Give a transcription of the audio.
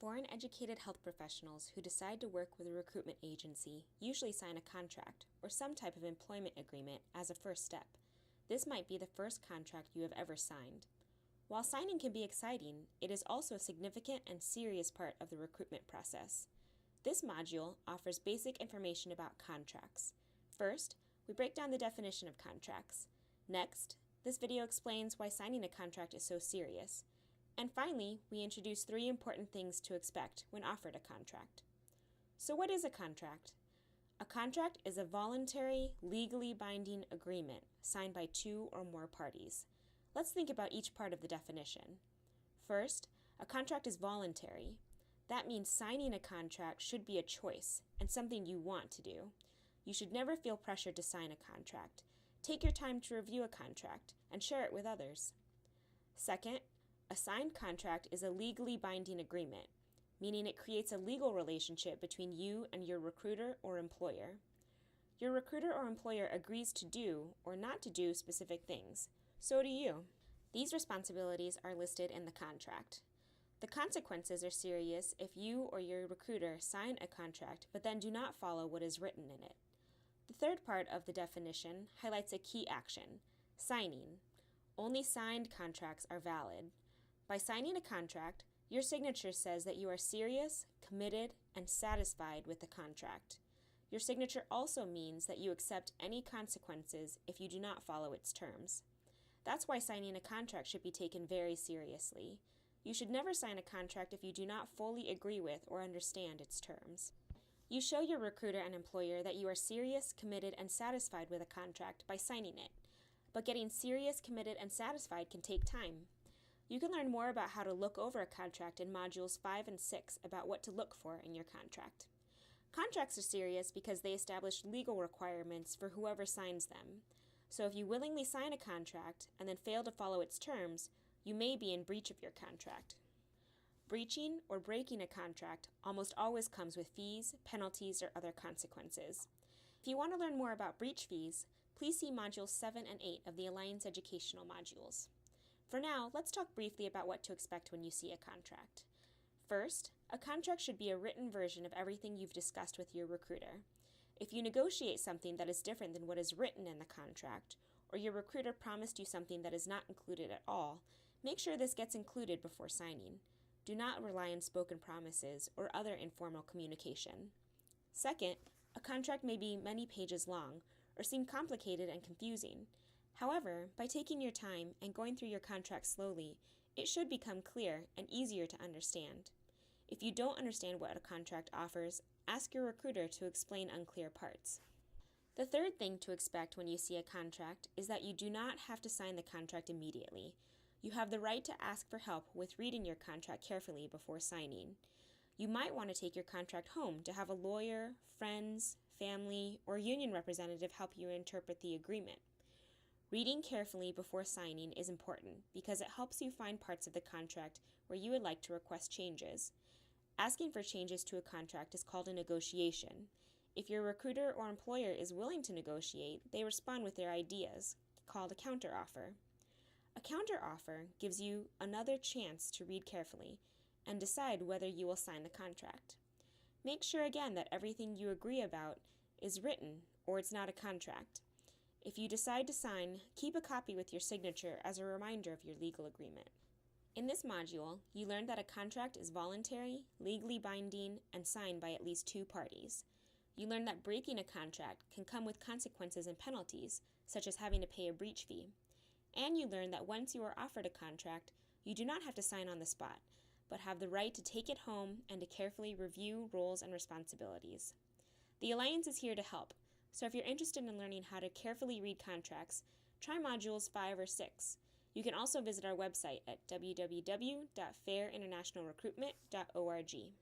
Foreign educated health professionals who decide to work with a recruitment agency usually sign a contract or some type of employment agreement as a first step. This might be the first contract you have ever signed. While signing can be exciting, it is also a significant and serious part of the recruitment process. This module offers basic information about contracts. First, we break down the definition of contracts. Next, this video explains why signing a contract is so serious. And finally, we introduce 3 important things to expect when offered a contract. So what is a contract? A contract is a voluntary, legally binding agreement signed by 2 or more parties. Let's think about each part of the definition. First, a contract is voluntary. That means signing a contract should be a choice and something you want to do. You should never feel pressured to sign a contract. Take your time to review a contract and share it with others. Second, a signed contract is a legally binding agreement, meaning it creates a legal relationship between you and your recruiter or employer. Your recruiter or employer agrees to do or not to do specific things. So do you. These responsibilities are listed in the contract. The consequences are serious if you or your recruiter sign a contract but then do not follow what is written in it. The third part of the definition highlights a key action: signing. Only signed contracts are valid. By signing a contract, your signature says that you are serious, committed, and satisfied with the contract. Your signature also means that you accept any consequences if you do not follow its terms. That's why signing a contract should be taken very seriously. You should never sign a contract if you do not fully agree with or understand its terms. You show your recruiter and employer that you are serious, committed, and satisfied with a contract by signing it. But getting serious, committed, and satisfied can take time. You can learn more about how to look over a contract in Modules 5 and 6 about what to look for in your contract. Contracts are serious because they establish legal requirements for whoever signs them. So if you willingly sign a contract and then fail to follow its terms, you may be in breach of your contract. Breaching or breaking a contract almost always comes with fees, penalties, or other consequences. If you want to learn more about breach fees, please see Modules 7 and 8 of the Alliance Educational modules. For now, let's talk briefly about what to expect when you see a contract. First, a contract should be a written version of everything you've discussed with your recruiter. If you negotiate something that is different than what is written in the contract, or your recruiter promised you something that is not included at all, make sure this gets included before signing. Do not rely on spoken promises or other informal communication. Second, a contract may be many pages long or seem complicated and confusing. However, by taking your time and going through your contract slowly, it should become clear and easier to understand. If you don't understand what a contract offers, ask your recruiter to explain unclear parts. The third thing to expect when you see a contract is that you do not have to sign the contract immediately. You have the right to ask for help with reading your contract carefully before signing. You might want to take your contract home to have a lawyer, friends, family, or union representative help you interpret the agreement. Reading carefully before signing is important because it helps you find parts of the contract where you would like to request changes. Asking for changes to a contract is called a negotiation. If your recruiter or employer is willing to negotiate, they respond with their ideas, called a counteroffer. A counteroffer gives you another chance to read carefully and decide whether you will sign the contract. Make sure again that everything you agree about is written or it's not a contract. If you decide to sign, keep a copy with your signature as a reminder of your legal agreement. In this module, you learned that a contract is voluntary, legally binding, and signed by at least 2 parties. You learned that breaking a contract can come with consequences and penalties, such as having to pay a breach fee. And you learned that once you are offered a contract, you do not have to sign on the spot, but have the right to take it home and to carefully review roles and responsibilities. The Alliance is here to help. So if you're interested in learning how to carefully read contracts, try Modules 5 or 6. You can also visit our website at www.fairinternationalrecruitment.org.